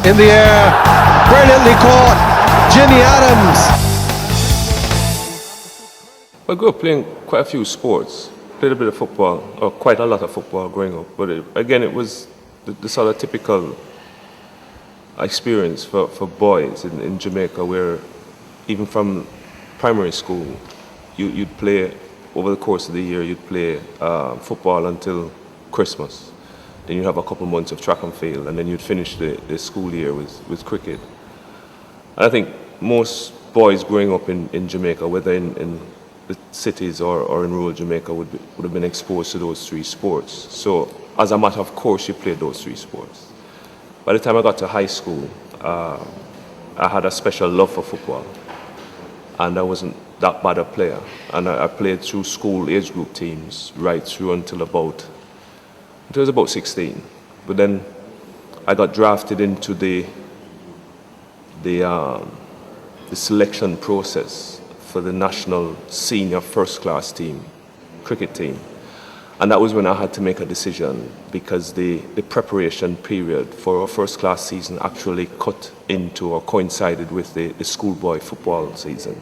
in the air, brilliantly caught, Jimmy Adams. I grew up playing quite a few sports. Played a bit of football, or quite a lot of football growing up. But it was the sort of typical experience for boys in Jamaica, where even from primary school, you'd play, over the course of the year, you'd play football until Christmas. Then you'd have a couple months of track and field, and then you'd finish the school year with cricket. And I think most boys growing up in Jamaica, whether in the cities or in rural Jamaica, would have been exposed to those three sports. So as a matter of course, you played those three sports. By the time I got to high school, I had a special love for football, and I wasn't that bad a player. And I played through school age group teams right through until I was about 16. But then I got drafted into the selection process for the national senior first class team, cricket team. And that was when I had to make a decision, because the preparation period for our first class season actually cut into or coincided with the schoolboy football season.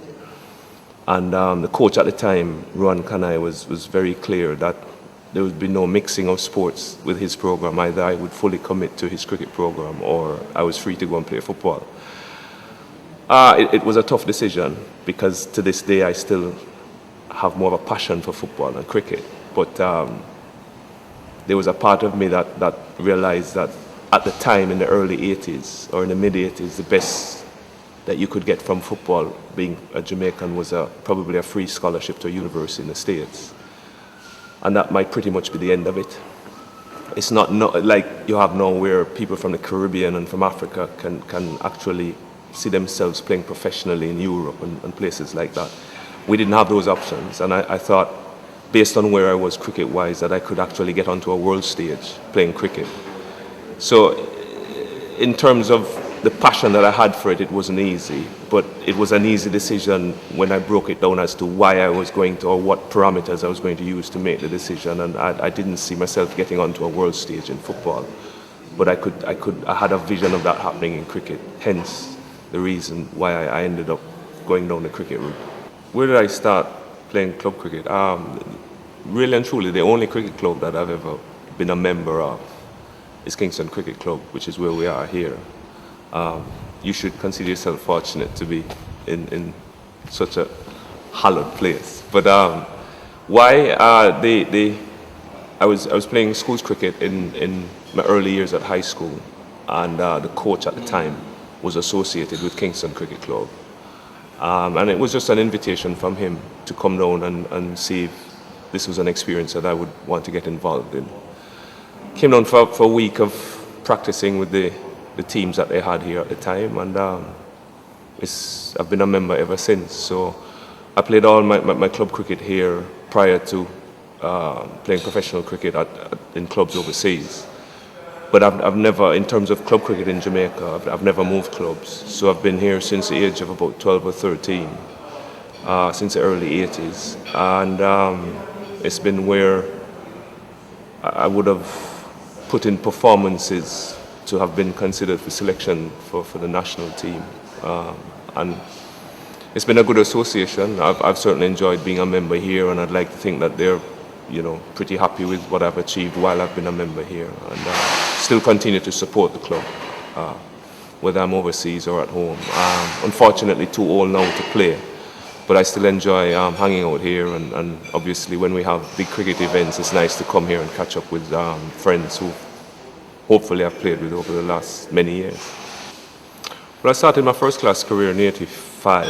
And the coach at the time, Ron Kanai, was very clear that there would be no mixing of sports with his program. Either I would fully commit to his cricket program, or I was free to go and play football. It was a tough decision, because to this day I still have more of a passion for football than cricket. But there was a part of me that realized that at the time, in the early 80s or in the mid 80s, the best that you could get from football, being a Jamaican, was probably a free scholarship to a university in the States. And that might pretty much be the end of it. It's not like you have now, where people from the Caribbean and from Africa can actually see themselves playing professionally in Europe and places like that. We didn't have those options, and I thought, based on where I was cricket-wise, that I could actually get onto a world stage playing cricket. So in terms of the passion that I had for it, it wasn't easy, but it was an easy decision when I broke it down as to why I was going to, or what parameters I was going to use to make the decision. And I didn't see myself getting onto a world stage in football, but I had a vision of that happening in cricket, hence the reason why I ended up going down the cricket route. Where did I start playing club cricket? Really and truly, the only cricket club that I've ever been a member of is Kingston Cricket Club, which is where we are here. You should consider yourself fortunate to be in such a hallowed place. But why? I was playing schools cricket in my early years at high school, and the coach at the time was associated with Kingston Cricket Club. And it was just an invitation from him to come down and see if this was an experience that I would want to get involved in. Came down for a week of practicing with the teams that they had here at the time, and I've been a member ever since. So I played all my club cricket here prior to playing professional cricket in clubs overseas. But I've never, in terms of club cricket in Jamaica, I've never moved clubs. So I've been here since the age of about 12 or 13, since the early 80s. And it's been where I would have put in performances to have been considered for selection for the national team. And it's been a good association. I've certainly enjoyed being a member here, and I'd like to think that they're pretty happy with what I've achieved while I've been a member here, and still continue to support the club, whether I'm overseas or at home. Unfortunately, too old now to play, but I still enjoy hanging out here, and obviously when we have big cricket events, it's nice to come here and catch up with friends who hopefully I've played with over the last many years. Well, I started my first class career in '85.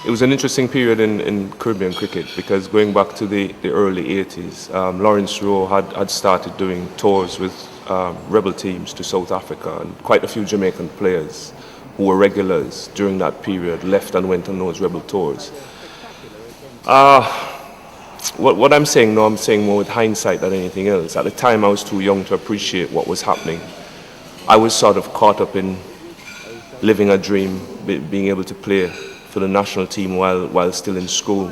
It was an interesting period in Caribbean cricket, because going back to the early 80s, Lawrence Rowe had started doing tours with rebel teams to South Africa, and quite a few Jamaican players who were regulars during that period left and went on those rebel tours. What I'm saying now, I'm saying more with hindsight than anything else. At the time, I was too young to appreciate what was happening. I was sort of caught up in living a dream, being able to play for the national team while still in school.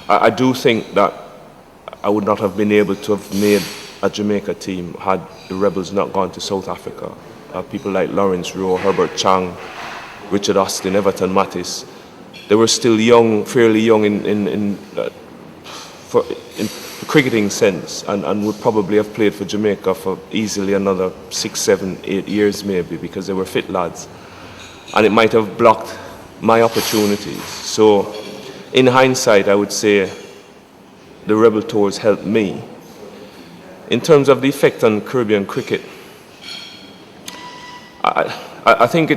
I do think that I would not have been able to have made a Jamaica team had the Rebels not gone to South Africa. People like Lawrence Rowe, Herbert Chang, Richard Austin, Everton Mattis, they were still young, fairly young in cricketing sense, and would probably have played for Jamaica for easily another 6, 7, 8 years maybe, because they were fit lads. And it might have blocked my opportunities. So in hindsight, I would say the Rebel Tours helped me. In terms of the effect on Caribbean cricket, I think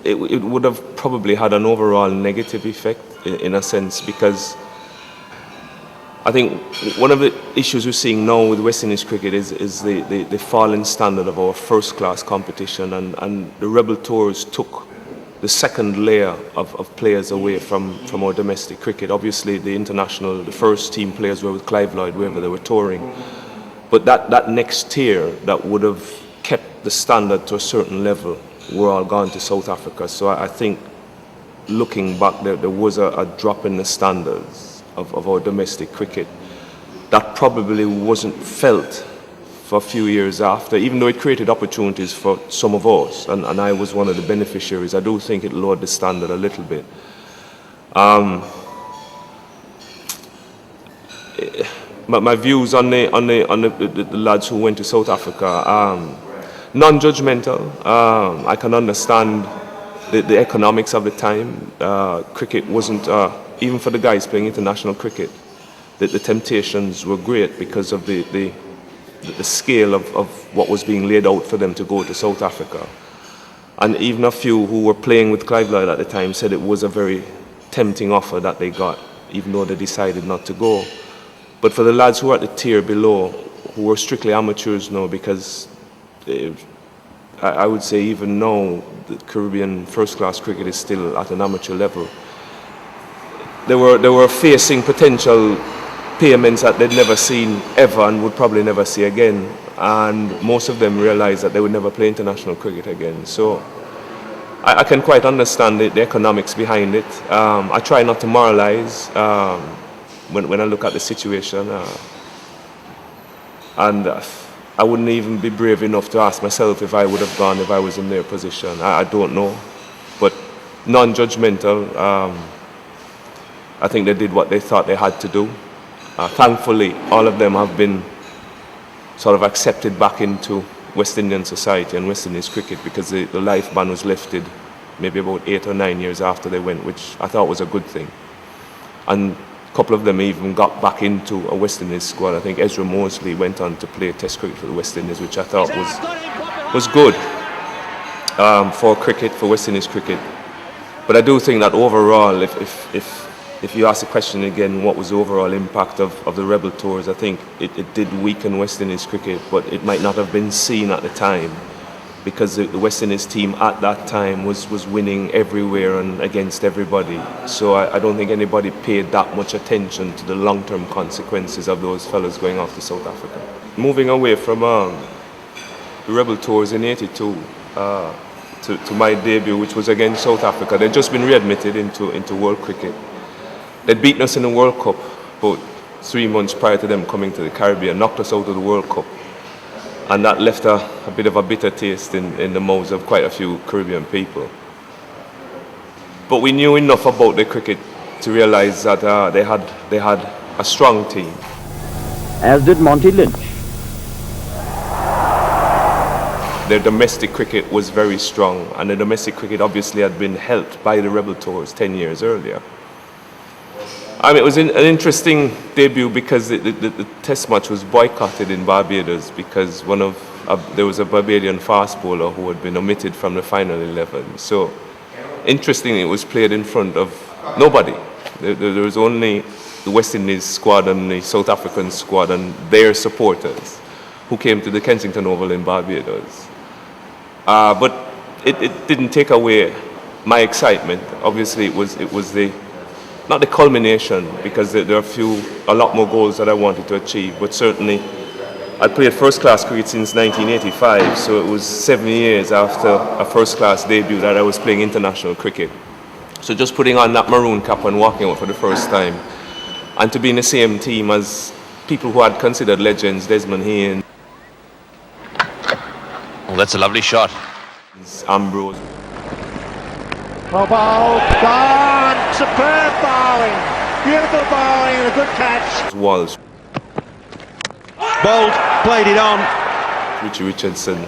it would have probably had an overall negative effect in a sense, because I think one of the issues we're seeing now with West Indies cricket is the falling standard of our first class competition, and the Rebel Tours took the second layer of players away from our domestic cricket. Obviously the first team players were with Clive Lloyd wherever they were touring, but that next tier that would have kept the standard to a certain level were all gone to South Africa. So I think looking back, there was a drop in the standards of our domestic cricket that probably wasn't felt for a few years after, even though it created opportunities for some of us, and I was one of the beneficiaries. I do think it lowered the standard a little bit. My views on the lads who went to South Africa, non-judgmental. I can understand the economics of the time. Cricket wasn't, even for the guys playing international cricket, the temptations were great because of the scale of what was being laid out for them to go to South Africa. And even a few who were playing with Clive Lloyd at the time said it was a very tempting offer that they got, even though they decided not to go. But for the lads who are at the tier below, who were strictly amateurs now, because I would say even now the Caribbean first-class cricket is still at an amateur level, they were facing potential payments that they'd never seen ever and would probably never see again, and most of them realized that they would never play international cricket again. So I can quite understand the economics behind it. I try not to moralize when I look at the situation, and I wouldn't even be brave enough to ask myself if I would have gone if I was in their position. I don't know, but non-judgmental. I think they did what they thought they had to do. Thankfully, all of them have been sort of accepted back into West Indian society and West Indies cricket, because the life ban was lifted maybe about 8 or 9 years after they went, which I thought was a good thing. And a couple of them even got back into a West Indies squad. I think Ezra Mosley went on to play Test cricket for the West Indies, which I thought was good for cricket, for West Indies cricket. But I do think that overall, if you ask the question again, what was the overall impact of the Rebel Tours, I think it did weaken West Indies cricket, but it might not have been seen at the time, because the West Indies team at that time was winning everywhere and against everybody. So I don't think anybody paid that much attention to the long-term consequences of those fellas going off to South Africa. Moving away from the Rebel Tours in '82 to my debut, which was against South Africa. They'd just been readmitted into world cricket. They'd beaten us in the World Cup about 3 months prior to them coming to the Caribbean, knocked us out of the World Cup. And that left a bit of a bitter taste in the mouths of quite a few Caribbean people. But we knew enough about the cricket to realize that they had a strong team. As did Monty Lynch. Their domestic cricket was very strong, and the domestic cricket obviously had been helped by the Rebel Tours 10 years earlier. I mean, it was an interesting debut because the test match was boycotted in Barbados because there was a Barbadian fast bowler who had been omitted from the final 11. So, interestingly, it was played in front of nobody. There was only the West Indies squad and the South African squad and their supporters who came to the Kensington Oval in Barbados. But it didn't take away my excitement. Obviously, it was not the culmination, because there are a lot more goals that I wanted to achieve, but certainly I played first-class cricket since 1985, so it was 7 years after a first-class debut that I was playing international cricket. So just putting on that maroon cap and walking out for the first time, and to be in the same team as people who I'd considered legends, Desmond Haynes, Oh, that's a lovely shot. Ambrose. Well bowled, gone, superb bowling, beautiful bowling and a good catch. Walsh. Bowled, played it on. Richie Richardson.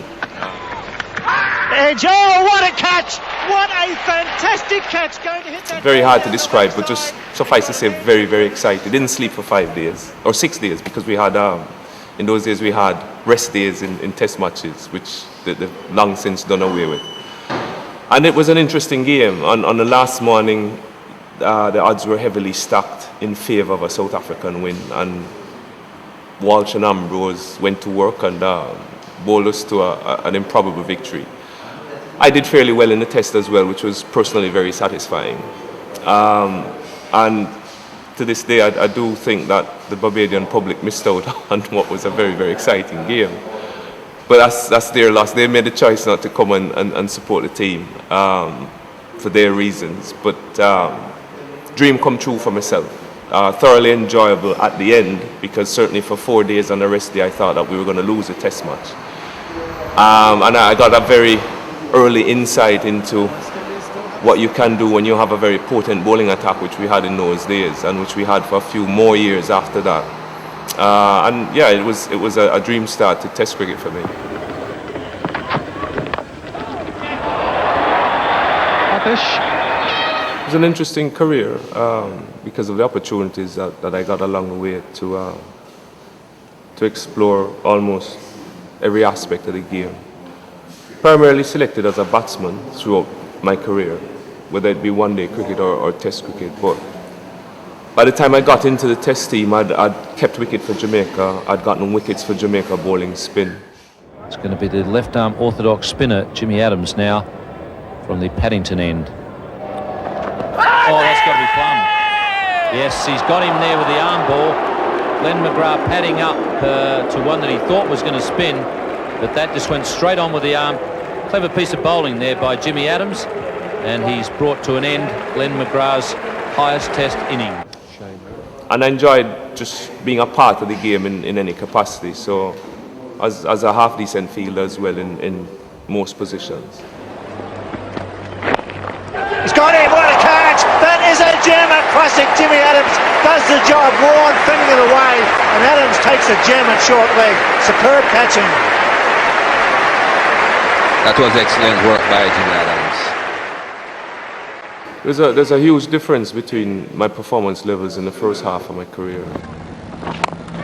Edge, oh what a catch! What a fantastic catch, going to hit that. Very hard to describe, but just suffice to say, very, very excited. Didn't sleep for 5 days, or 6 days, because we had, in those days we had rest days in test matches, which they've long since done away with. And it was an interesting game. On the last morning, the odds were heavily stacked in favour of a South African win, and Walsh and Ambrose went to work and bowled us to an improbable victory. I did fairly well in the test as well, which was personally very satisfying. And to this day, I do think that the Barbadian public missed out on what was a very, very exciting game. But that's their loss. They made the choice not to come and support the team for their reasons. But dream come true for myself. Thoroughly enjoyable at the end, because certainly for 4 days on the rest day I thought that we were going to lose a test match. And I got a very early insight into what you can do when you have a very potent bowling attack, which we had in those days and which we had for a few more years after that. And yeah, it was a dream start to test cricket for me. It was an interesting career because of the opportunities that I got along the way to explore almost every aspect of the game. Primarily selected as a batsman throughout my career, whether it be one-day cricket or test cricket. But by the time I got into the test team, I'd kept wicket for Jamaica. I'd gotten wickets for Jamaica bowling spin. It's going to be the left-arm orthodox spinner, Jimmy Adams, now from the Paddington end. Oh, that's got to be plumb. Yes, he's got him there with the arm ball. Glenn McGrath padding up to one that he thought was going to spin, but that just went straight on with the arm. Clever piece of bowling there by Jimmy Adams, and he's brought to an end Glenn McGrath's highest test inning. And I enjoyed just being a part of the game in any capacity, so as a half-decent fielder as well in most positions. He's got him, what a catch! That is a gem, a classic. Jimmy Adams does the job, Warren fending it away, and Adams takes a gem at short leg. Superb catching. That was excellent work by Jimmy Adams. There's a huge difference between my performance levels in the first half of my career.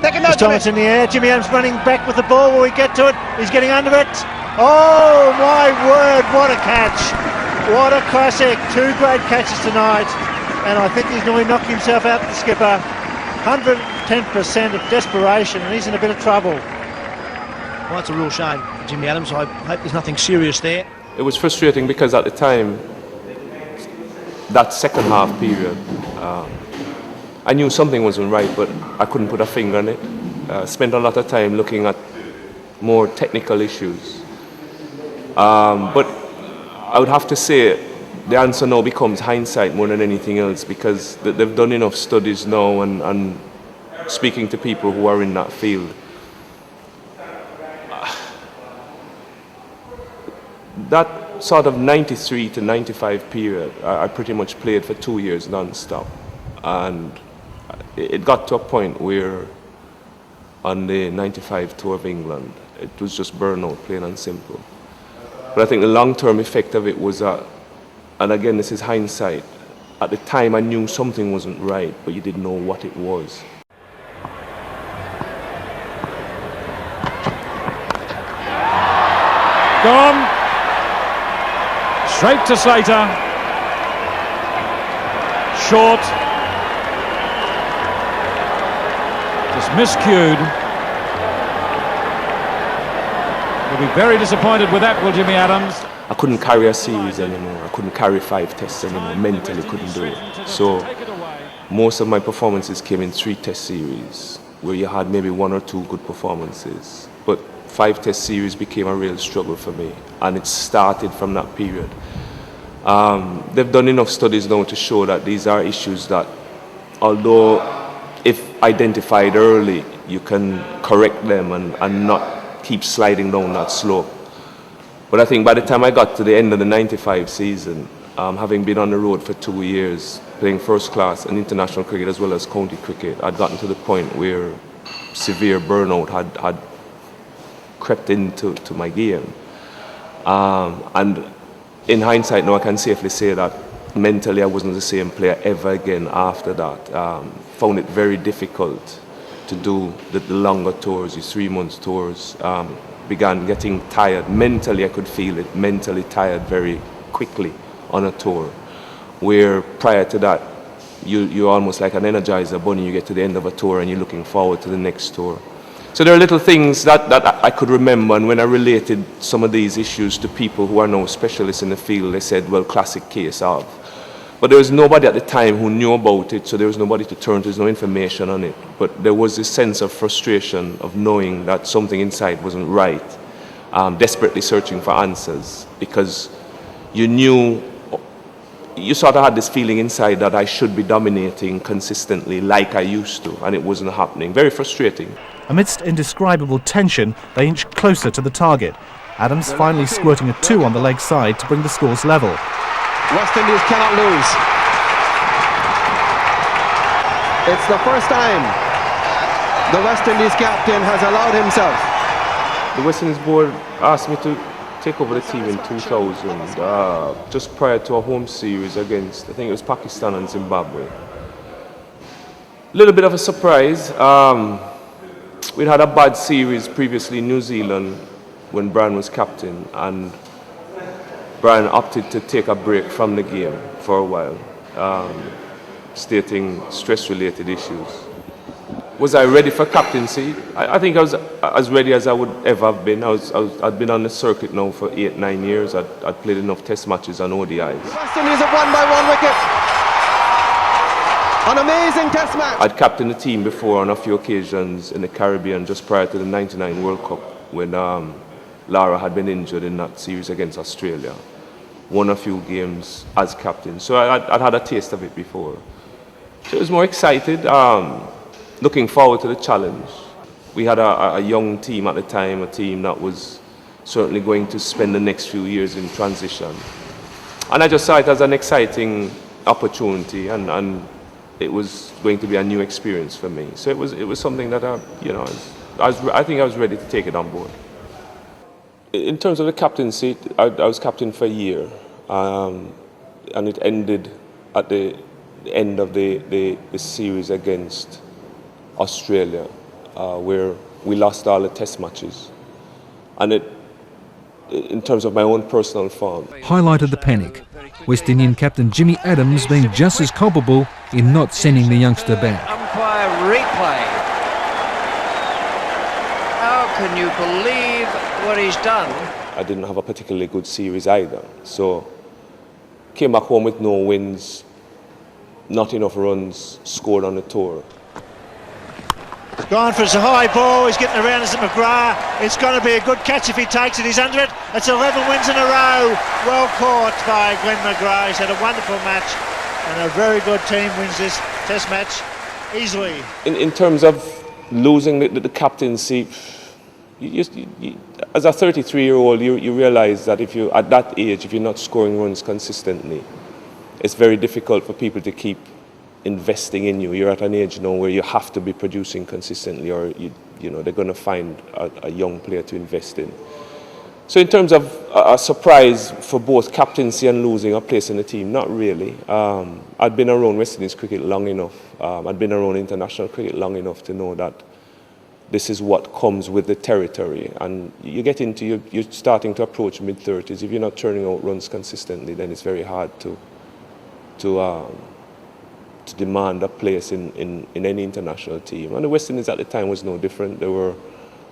This time it's in the air. Jimmy Adams running back with the ball. Will we get to it? He's getting under it. Oh my word, what a catch. What a classic. 2 great catches tonight. And I think he's nearly knocked himself out, the skipper. 110% of desperation, and he's in a bit of trouble. Well, that's a real shame, Jimmy Adams. I hope there's nothing serious there. It was frustrating because at the time, that second half period, I knew something wasn't right, but I couldn't put a finger on it. Spent a lot of time looking at more technical issues. But I would have to say the answer now becomes hindsight more than anything else, because they've done enough studies now and speaking to people who are in that field. That sort of 93 to 95 period, I pretty much played for 2 years non-stop. And it got to a point where on the 95 tour of England, it was just burnout, plain and simple. But I think the long-term effect of it was, and again, this is hindsight, at the time I knew something wasn't right, but you didn't know what it was. Gone. Straight to Slater. Short. Just miscued. He'll be very disappointed with that, will Jimmy Adams? I couldn't carry a series anymore. I couldn't carry 5 tests anymore. Mentally couldn't do it. So most of my performances came in 3 test series, where you had maybe 1 or 2 good performances. But 5 test series became a real struggle for me, and it started from that period. They've done enough studies now to show that these are issues that, although if identified early, you can correct them and not keep sliding down that slope. But I think by the time I got to the end of the 95 season, having been on the road for 2 years, playing first class and international cricket as well as county cricket, I'd gotten to the point where severe burnout had crept into my game. And in hindsight now I can safely say that mentally I wasn't the same player ever again after that. Found it very difficult to do the longer tours, the 3 month tours. Began getting tired. Mentally I could feel it, mentally tired very quickly on a tour. Where prior to that, you're almost like an energizer bunny. You get to the end of a tour and you're looking forward to the next tour. So there are little things that I could remember, and when I related some of these issues to people who are now specialists in the field, they said, well, classic case of. But there was nobody at the time who knew about it, so there was nobody to turn to, there's no information on it. But there was this sense of frustration of knowing that something inside wasn't right, desperately searching for answers, because you knew, you sort of had this feeling inside that I should be dominating consistently like I used to, and it wasn't happening. Very frustrating. Amidst indescribable tension, they inch closer to the target. Adams finally squirting a 2 on the leg side to bring the scores level. West Indies cannot lose. It's the first time the West Indies captain has allowed himself. The West Indies board asked me to take over the team in 2000, just prior to a home series against, I think it was Pakistan and Zimbabwe. A little bit of a surprise. We'd had a bad series previously in New Zealand when Brian was captain, and Brian opted to take a break from the game for a while, stating stress-related issues. Was I ready for captaincy? I think I was as ready as I would ever have been. I'd been on the circuit now for 8-9 years. I'd played enough test matches and ODIs. West Indies have won by 1 wicket. An amazing test match. I'd captained the team before on a few occasions in the Caribbean just prior to the '99 World Cup when Lara had been injured in that series against Australia. Won a few games as captain. So I'd had a taste of it before. So I was more excited, looking forward to the challenge. We had a young team at the time, a team that was certainly going to spend the next few years in transition. And I just saw it as an exciting opportunity, and it was going to be a new experience for me. So it was something that I think I was ready to take it on board. In terms of the captaincy, I was captain for a year, and it ended at the end of the series against Australia, where we lost all the test matches. And in terms of my own personal form, highlighted the panic. West Indian captain Jimmy Adams being just as culpable in not sending the youngster back. Umpire replay. How can you believe what he's done? I didn't have a particularly good series either. So came back home with no wins, not enough runs scored on the tour. Gone for a high ball, he's getting around as McGrath. It's going to be a good catch if he takes it, he's under it. It's 11 wins in a row. Well caught by Glenn McGrath. He's had a wonderful match, and a very good team wins this test match easily. In terms of losing the captaincy, as a 33-year-old, you realize that at that age, if you're not scoring runs consistently, it's very difficult for people to keep investing in you. You're at an age now where you have to be producing consistently, or they're going to find a young player to invest in. So in terms of a surprise for both captaincy and losing a place in the team, not really. I'd been around West Indies cricket long enough. I'd been around international cricket long enough to know that this is what comes with the territory. And you get into, you're starting to approach mid-30s. If you're not turning out runs consistently, then it's very hard to demand a place in any international team. And the West Indies at the time was no different. There were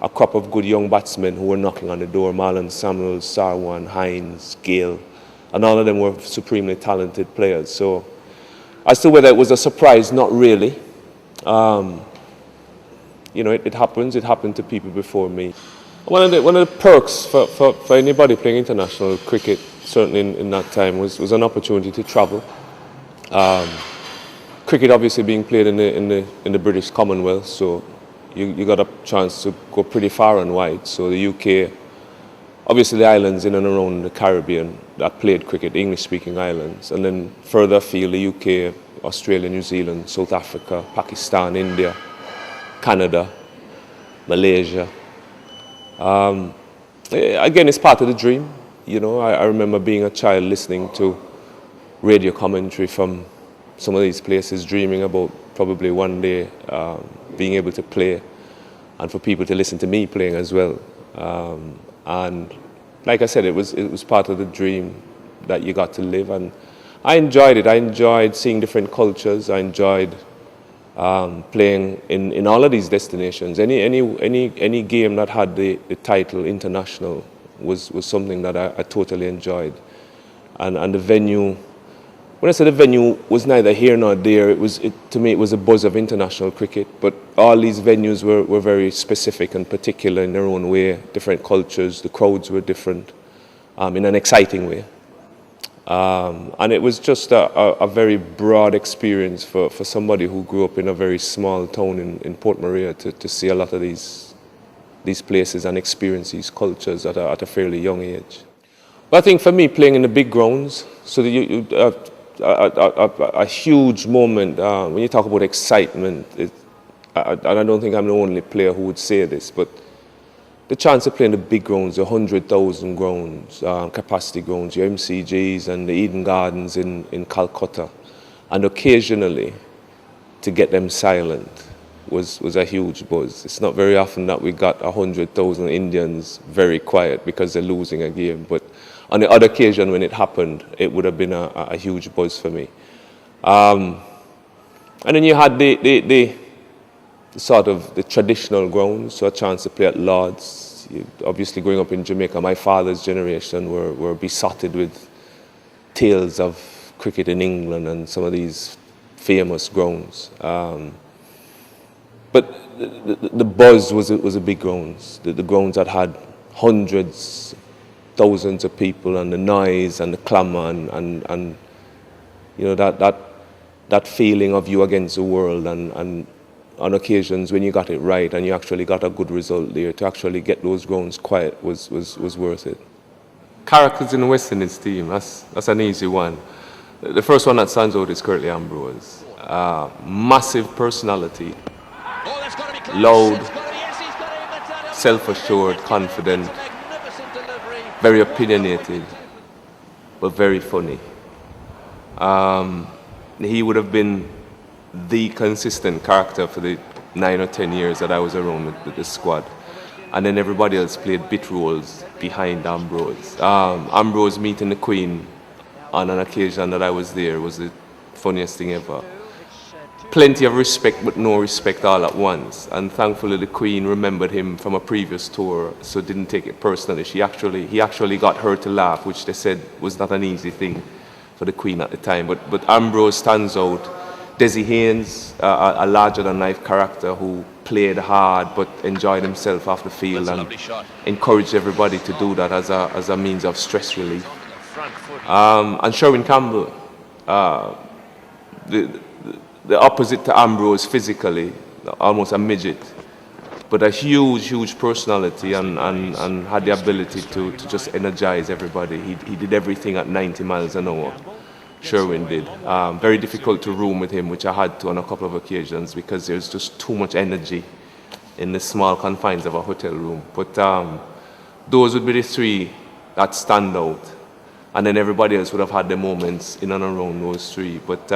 a couple of good young batsmen who were knocking on the door: Marlon Samuels, Sarwan, Hines, Gale, and all of them were supremely talented players. So as to whether it was a surprise, not really. It happens. It happened to people before me. One of the perks for anybody playing international cricket, certainly in that time, was an opportunity to travel. Cricket obviously being played in the British Commonwealth, so you got a chance to go pretty far and wide. So the UK, obviously the islands in and around the Caribbean that played cricket, English-speaking islands, and then further afield, the UK, Australia, New Zealand, South Africa, Pakistan, India, Canada, Malaysia. Again, it's part of the dream. You know, I remember being a child listening to radio commentary from some of these places, dreaming about probably one day being able to play and for people to listen to me playing as well. And like I said, it was part of the dream that you got to live, and I enjoyed it. I enjoyed seeing different cultures. I enjoyed playing in all of these destinations. Any game that had the title international was something that I totally enjoyed. And the venue, when I say the venue was neither here nor there, to me it was a buzz of international cricket, but all these venues were very specific and particular in their own way, different cultures, the crowds were different in an exciting way. And it was just a very broad experience for somebody who grew up in a very small town in Port Maria to see a lot of these places and experience these cultures at a fairly young age. But I think for me, playing in the big grounds, so a huge moment, when you talk about excitement, and I don't think I'm the only player who would say this, but the chance to play in the big grounds, the 100,000 grounds, capacity grounds, your MCGs and the Eden Gardens in Calcutta, and occasionally to get them silent was a huge buzz. It's not very often that we got 100,000 Indians very quiet because they're losing a game, but on the other occasion when it happened, it would have been a huge buzz for me. And then you had the sort of the traditional grounds, so a chance to play at Lord's. Obviously growing up in Jamaica, my father's generation were besotted with tales of cricket in England and some of these famous grounds. But the buzz was a big grounds, the grounds that had hundreds, thousands of people, and the noise and the clamour and you know that feeling of you against the world, and on occasions when you got it right and you actually got a good result there, to actually get those grounds quiet was worth it. Characters in the West Indies team, that's an easy one. The first one that stands out is Curtly Ambrose. Massive personality, loud, self-assured, confident, very opinionated, but very funny. He would have been the consistent character for the 9 or 10 years that I was around with the squad. And then everybody else played bit roles behind Ambrose. Ambrose meeting the Queen on an occasion that I was there was the funniest thing ever. Plenty of respect, but no respect all at once. And thankfully the Queen remembered him from a previous tour, so didn't take it personally. He actually got her to laugh, which they said was not an easy thing for the Queen at the time. But Ambrose stands out. Desi Haynes, a larger-than-life character who played hard but enjoyed himself off the field and encouraged everybody to do that as a means of stress relief. And Sherman Campbell, the opposite to Ambrose physically, almost a midget, but a huge personality and had the ability to just energize everybody. He did everything at 90 miles an hour. Sherwin did. Very difficult to room with him, which I had to on a couple of occasions because there's just too much energy in the small confines of a hotel room. But those would be the three that stand out. And then everybody else would have had their moments in and around those three. But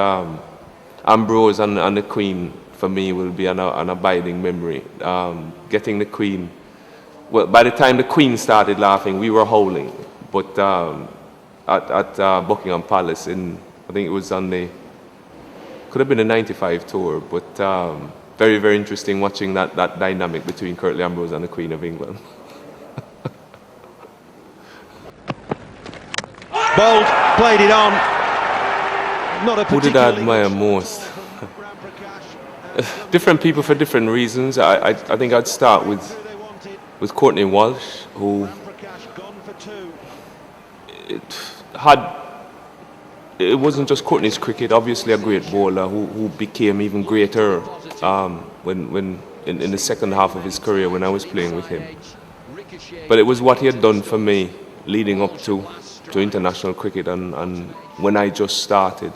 Ambrose and the Queen, for me, will be an abiding memory. Getting the Queen, well, by the time the Queen started laughing, we were howling. But at Buckingham Palace I think it was could have been a 95 tour, but very, very interesting watching that dynamic between Curtly Ambrose and the Queen of England. Bold, played it on. Not a Who did I admire most? Different people for different reasons. I think I'd start with Courtney Walsh, who it wasn't just Courtney's cricket, obviously a great bowler who became even greater when in the second half of his career when I was playing with him. But it was what he had done for me leading up to international cricket and when I just started.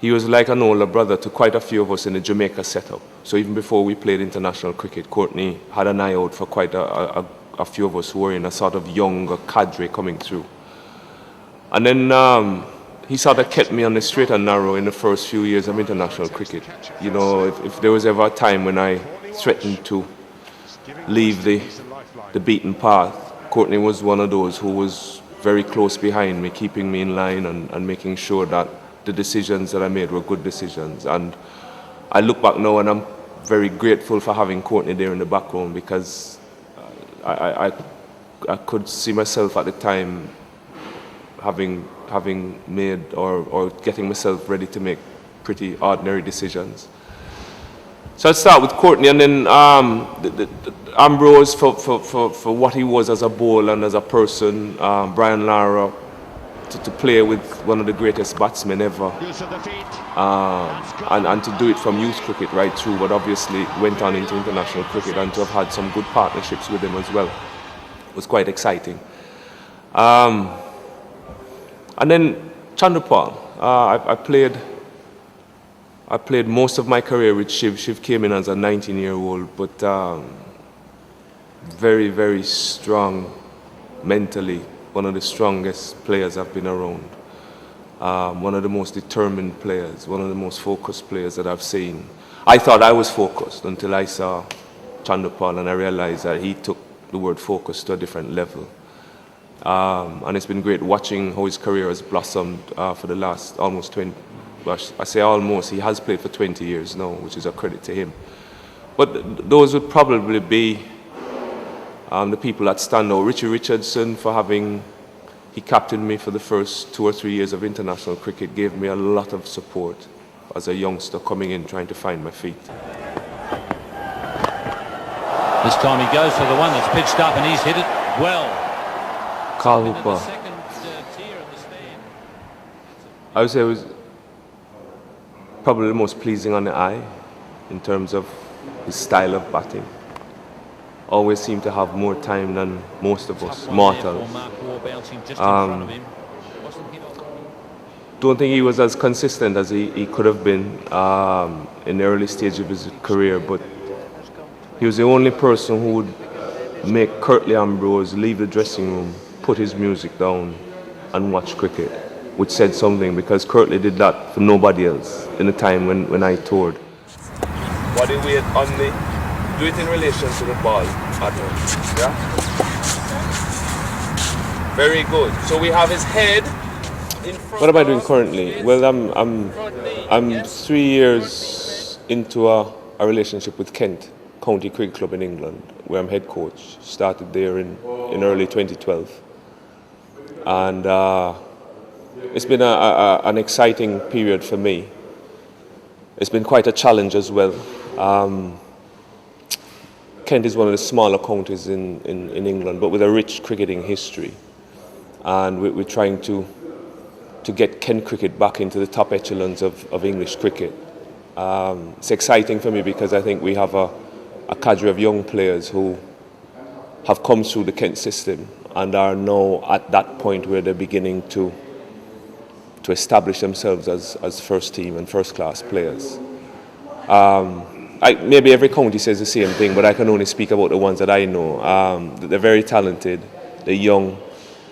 He was like an older brother to quite a few of us in the Jamaica setup. So even before we played international cricket, Courtney had an eye out for quite a few of us who were in a sort of younger cadre coming through. And then he sort of kept me on the straight and narrow in the first few years of international cricket. You know, if there was ever a time when I threatened to leave the beaten path, Courtney was one of those who was very close behind me, keeping me in line and making sure that the decisions that I made were good decisions. And I look back now and I'm very grateful for having Courtney there in the background, because I could see myself at the time having made or getting myself ready to make pretty ordinary decisions. So I'd start with Courtney, and then Ambrose for what he was as a bowler and as a person, Brian Lara to play with one of the greatest batsmen ever, and to do it from youth cricket right through, but obviously went on into international cricket, and to have had some good partnerships with him as well was quite exciting. And then Chandrapal, I played most of my career with Shiv. Shiv came in as a 19-year-old, but very, very strong mentally. One of the strongest players I've been around. One of the most determined players, one of the most focused players that I've seen. I thought I was focused until I saw Chandrapal, and I realized that he took the word focus to a different level. And it's been great watching how his career has blossomed for the last almost 20, well, I say almost, he has played for 20 years now, which is a credit to him. But those would probably be the people that stand out. Richie Richardson, he captained me for the first 2 or 3 years of international cricket, gave me a lot of support as a youngster coming in, trying to find my feet. This time he goes for the one that's pitched up, and he's hit it well. Carl Hooper. I would say it was probably the most pleasing on the eye in terms of his style of batting. Always seemed to have more time than most of us mortals. Don't think he was as consistent as he could have been in the early stage of his career, but he was the only person who would make Curtly Ambrose leave the dressing room, put his music down and watch cricket, which said something, because Curtly did that for nobody else in the time when I toured. Body weight on do it in relation to the ball, yeah? Very good. So we have his head in front. What am I doing currently? Well, I'm 3 years into a relationship with Kent County Cricket Club in England, where I'm head coach. Started there in early 2012. And it's been an exciting period for me. It's been quite a challenge as well. Kent is one of the smaller counties in England, but with a rich cricketing history. And we're trying to get Kent cricket back into the top echelons of English cricket. It's exciting for me because I think we have a cadre of young players who have come through the Kent system and are now at that point where they're beginning to establish themselves as first team and first class players. Maybe every county says the same thing, but I can only speak about the ones that I know. They're very talented, they're young,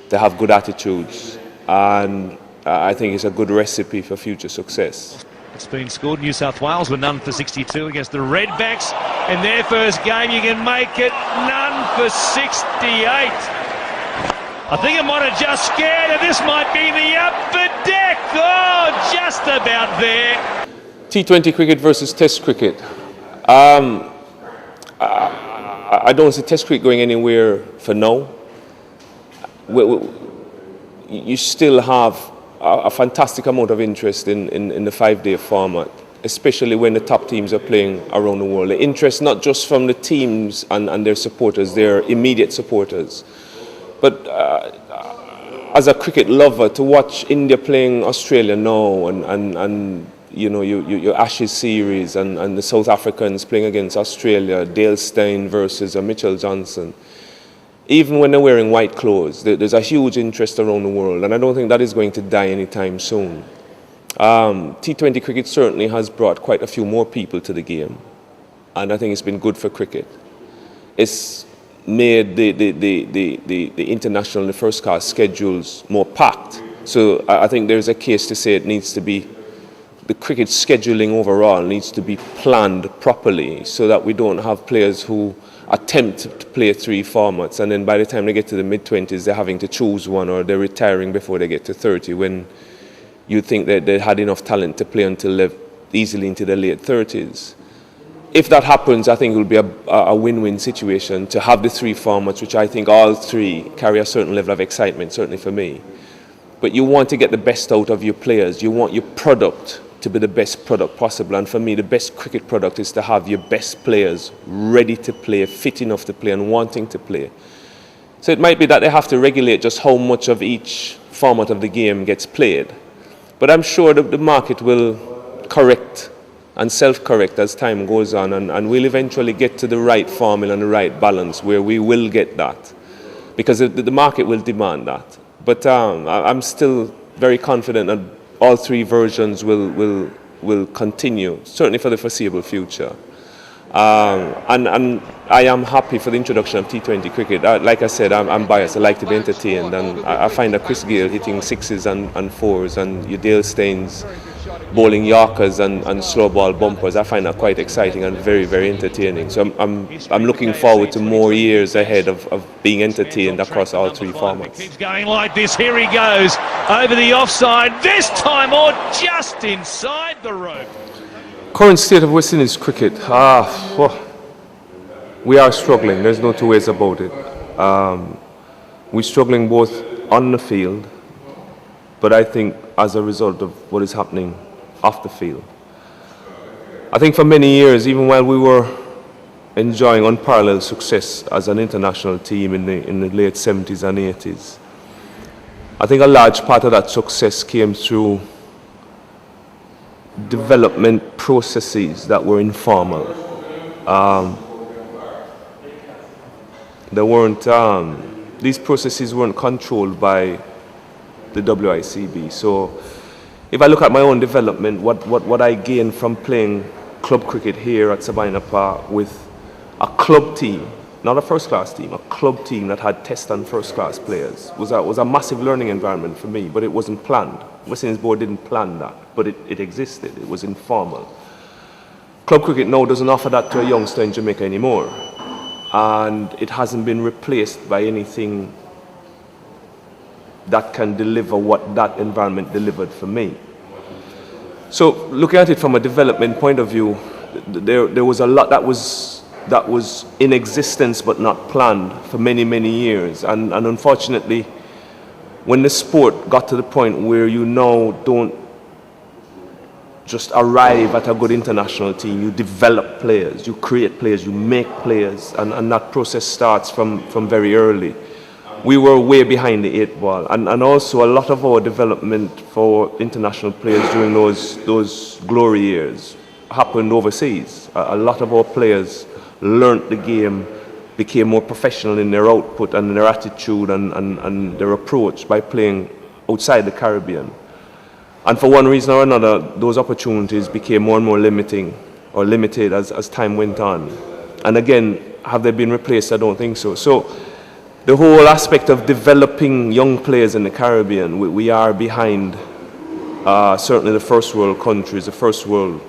they have good attitudes, and I think it's a good recipe for future success. It's been scored. New South Wales were none for 62 against the Redbacks in their first game. You can make it none for 68. I think it might have just scared her. This might be the upper deck. Oh, just about there. T20 cricket versus Test cricket. I don't see Test cricket going anywhere for now. You still have a fantastic amount of interest in the 5-day format, especially when the top teams are playing around the world. The interest not just from the teams and their supporters, their immediate supporters, but as a cricket lover, to watch India playing Australia now and you know, your Ashes series and the South Africans playing against Australia, Dale Steyn versus Mitchell Johnson. even when they're wearing white clothes, there's a huge interest around the world, and I don't think that is going to die anytime soon. T20 cricket certainly has brought quite a few more people to the game, and I think it's been good for cricket. It's made the international and the first class schedules more packed. So I think there's a case to say it needs to be, the cricket scheduling overall needs to be planned properly so that we don't have players who attempt to play 3 formats and then by the time they get to the mid-20s they're having to choose one, or they're retiring before they get to 30 when you think that they had enough talent to play until they're easily into the late 30s. If that happens, I think it will be a win-win situation to have the 3 formats, which I think all 3 carry a certain level of excitement, certainly for me. But you want to get the best out of your players. You want your product to be the best product possible. And for me, the best cricket product is to have your best players ready to play, fit enough to play and wanting to play. So it might be that they have to regulate just how much of each format of the game gets played. But I'm sure that the market will correct and self-correct as time goes on, and we'll eventually get to the right formula and the right balance where we will get that, because the market will demand that. But I'm still very confident that all 3 versions will continue, certainly for the foreseeable future. And I am happy for the introduction of T20 cricket. Like I said, I'm biased. I like to be entertained, and I find that Chris Gayle hitting 6s and 4s, and your Dale Steins bowling Yorkers and slow ball bumpers, I find that quite exciting and very, very entertaining. So I'm looking forward to more years ahead of being entertained across all 3 formats. Keeps going like this. Here he goes over the offside this time, or just inside the rope. Current state of West Indies cricket, we are struggling. There's no 2 ways about it. We're struggling both on the field, but I think as a result of what is happening off the field. I think for many years, even while we were enjoying unparalleled success as an international team in the late 70s and 80s, I think a large part of that success came through development processes that were informal. These processes weren't controlled by the WICB. So if I look at my own development, what I gained from playing club cricket here at Sabina Park with a club team, not a first class team, a club team that had test and first class players, was a massive learning environment for me, but it wasn't planned. West Indies Board didn't plan that, but it existed. It was informal. Club cricket now doesn't offer that to a youngster in Jamaica anymore, and it hasn't been replaced by anything that can deliver what that environment delivered for me. So looking at it from a development point of view, there was a lot that was in existence but not planned for many, many years. And unfortunately, when the sport got to the point where you now don't just arrive at a good international team, you develop players, you create players, you make players, and that process starts from very early. We were way behind the 8 ball, and also a lot of our development for international players during those glory years happened overseas. A lot of our players learnt the game, became more professional in their output and their attitude and their approach by playing outside the Caribbean. And for one reason or another, those opportunities became more and more limited as time went on. And again, have they been replaced? I don't think so. So the whole aspect of developing young players in the Caribbean, we are behind certainly the first world countries, the first world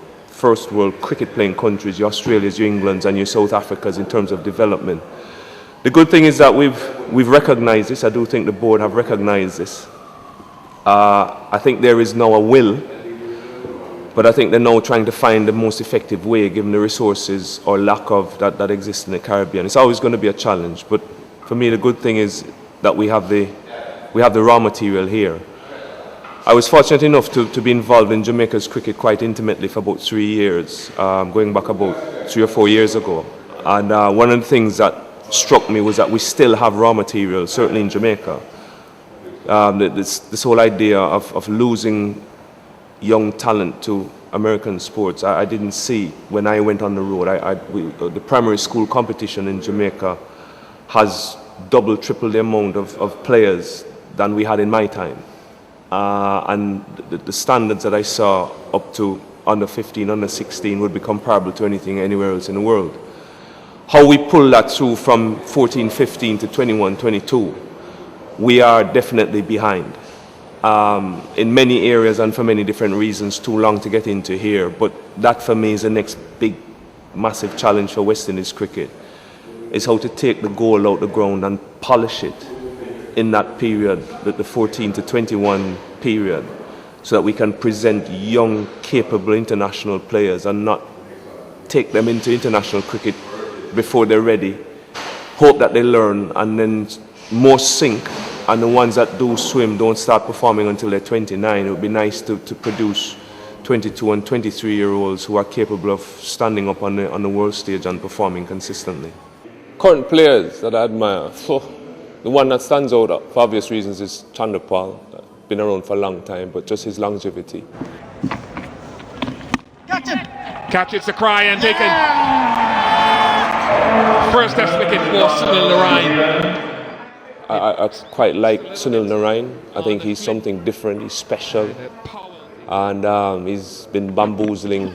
cricket playing countries, your Australias, your Englands and your South Africas in terms of development. The good thing is that we've recognized this. I do think the board have recognized this. I think there is now a will, but I think they're now trying to find the most effective way given the resources or lack of that exist in the Caribbean. It's always going to be a challenge, but for me the good thing is that we have the raw material here. I was fortunate enough to be involved in Jamaica's cricket quite intimately for about 3 years, going back about 3 or 4 years ago. And one of the things that struck me was that we still have raw material, certainly in Jamaica. This whole idea of losing young talent to American sports, I didn't see when I went on the road. The primary school competition in Jamaica has double, triple the amount of players than we had in my time. And the standards that I saw up to under 15, under 16 would be comparable to anything anywhere else in the world. How we pull that through from 14, 15 to 21, 22, we are definitely behind. In many areas and for many different reasons, too long to get into here, but that for me is the next big, massive challenge for West Indies cricket, is how to take the goal out the ground and polish it in that period, the 14 to 21 period, so that we can present young, capable international players and not take them into international cricket before they're ready, hope that they learn and then more sink, and the ones that do swim don't start performing until they're 29. It would be nice to produce 22 and 23-year-olds who are capable of standing up on the world stage and performing consistently. Current players that I admire, the one that stands out for obvious reasons is Chanderpaul. Been around for a long time, but just his longevity. Catch, it's a cry and taken. First test wicket for Sunil Narine. I quite like Sunil Narine. I think he's something different, he's special. And he's been bamboozling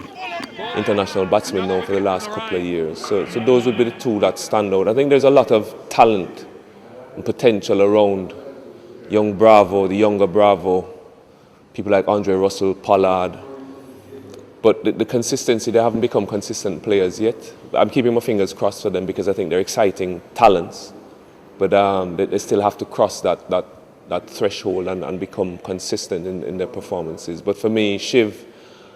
international batsmen now for the last couple of years. So those would be the two that stand out. I think there's a lot of talent and potential around young Bravo, the younger Bravo, people like Andre Russell, Pollard. But the consistency, they haven't become consistent players yet. I'm keeping my fingers crossed for them because I think they're exciting talents. But they still have to cross that threshold and become consistent in their performances. But for me, Shiv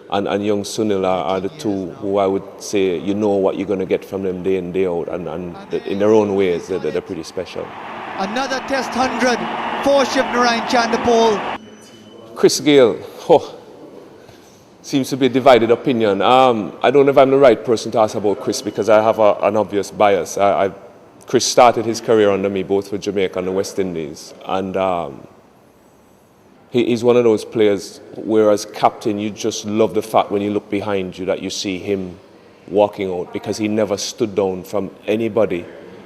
and young Sunil are the two who I would say you know what you're going to get from them day in, day out. And in their own ways, they're pretty special. Another Test 100 for Shiv Narine Chanderpaul. Chris Gayle, seems to be a divided opinion. I don't know if I'm the right person to ask about Chris because I have an obvious bias. Chris started his career under me both for Jamaica and the West Indies. And he's one of those players where as captain you just love the fact when you look behind you that you see him walking out because he never stood down from anybody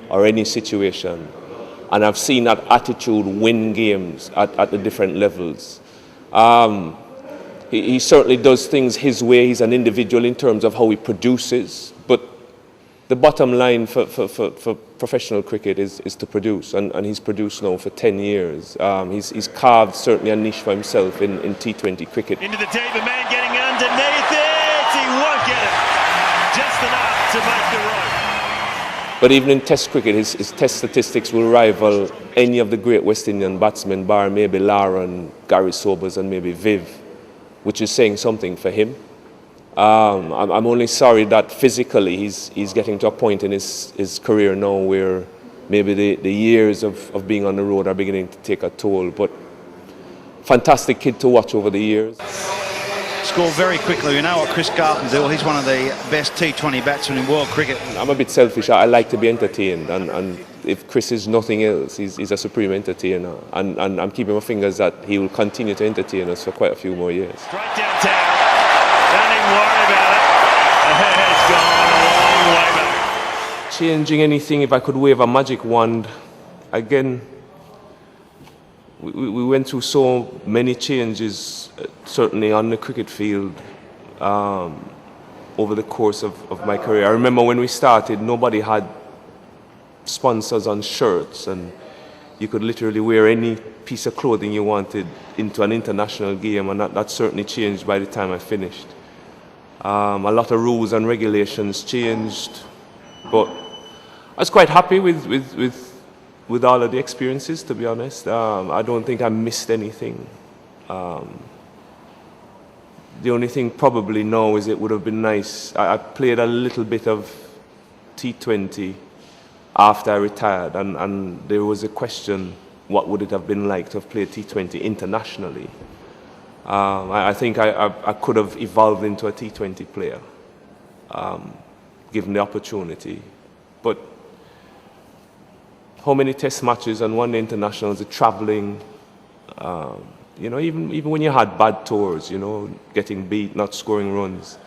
or any situation. And I've seen that attitude win games at the different levels. He certainly does things his way. He's an individual in terms of how he produces. But the bottom line for professional cricket is to produce. And he's produced now for 10 years. He's carved certainly a niche for himself in T20 cricket. Into the deep, a man getting underneath it. He won't get it. Just enough to make the road. But even in Test cricket, his Test statistics will rival any of the great West Indian batsmen, bar maybe Laran, Gary Sobers and maybe Viv, which is saying something for him. I'm only sorry that physically he's getting to a point in his career now where maybe the years of being on the road are beginning to take a toll. But fantastic kid to watch over the years. Score very quickly. We know what Chris Carlton's do. Well, he's one of the best T20 batsmen in world cricket. I'm a bit selfish. I like to be entertained, and if Chris is nothing else, he's a supreme entertainer. And I'm keeping my fingers that he will continue to entertain us for quite a few more years. Straight downtown. Don't even worry about it. It's gone a long way back. Changing anything, if I could wave a magic wand, again, we went through so many changes, certainly on the cricket field, over the course of my career. I remember when we started, nobody had sponsors on shirts, and you could literally wear any piece of clothing you wanted into an international game, and that certainly changed by the time I finished. A lot of rules and regulations changed, but I was quite happy with all of the experiences, to be honest. I don't think I missed anything. The only thing probably now is it would have been nice. I played a little bit of T20 after I retired, and there was a question, what would it have been like to have played T20 internationally? I think I could have evolved into a T20 player, given the opportunity. But how many test matches and one-day internationals, the traveling, even when you had bad tours, getting beat, not scoring runs,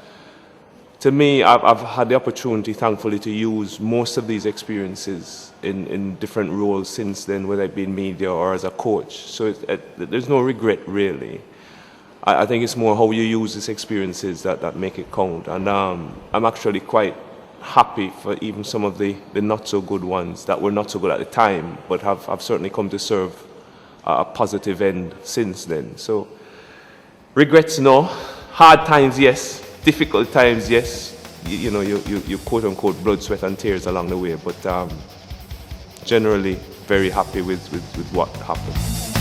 to me, I've had the opportunity, thankfully, to use most of these experiences in different roles since then, whether it be in media or as a coach. So there's no regret, really. I think it's more how you use these experiences that make it count. And I'm actually quite happy for even some of the not so good ones that were not so good at the time, but have certainly come to serve a positive end since then. So regrets, no. Hard times, yes. Difficult times, yes. You quote unquote blood, sweat and tears along the way, but generally very happy with what happened.